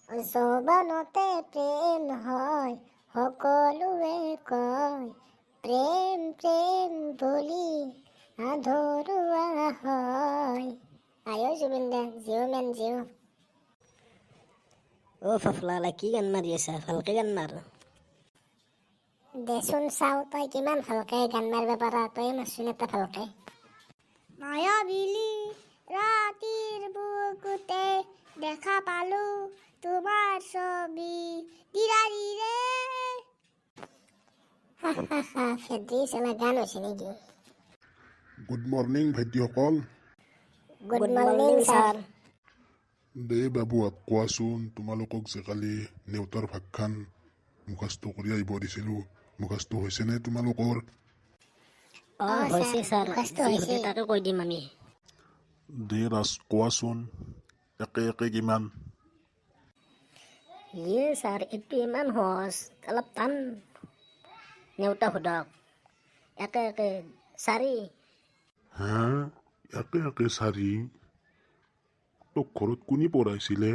যৌৱনতে প্ৰেম হয়, সকলোৱে কয়, প্ৰেম প্ৰেম বুলি আধৰুৱা হয়। আয়ো জুবিন দা, জিঅ' মেন জিঅ'। ফাফলা কি গান মাৰি আছা? ভালকে গান মাৰ। দেচোন চাও তই কিমান ভালকে গান মাৰিব পাৰা, তই মাৰচোন এটা ভালকে। মায়াবিলি ৰাতিৰ বুকুতে দেখা পালো তোমাৰ ছবি দিৰাৰিৰে। ফেদ্ৰি চলা গান হৈছে নেকি? গুড মৰ্ণিং ভাইটিসকল। Good morning sir. দে বাবু কোৱাচোন, তোমালোকক যে কালি নেওতাৰ ভাগখান মুখাস্ত কৰি আহিব দিছিলোঁ, মুখাস্ত হৈছেনে তোমালোকৰ? হৈছে ছাৰ, মুখাস্ত যি হৈছে। সুধে তাকে কৈ দিম আমি। দে ৰাজ কোৱাচোন, একে একে কিমান? ছাৰ এইটো ইমান সহজ, অলপ টান। নেওতা সোধক। একে একে 4। হা, একে একে 4? তোক ঘৰত কোনে পঢ়াইছিলে?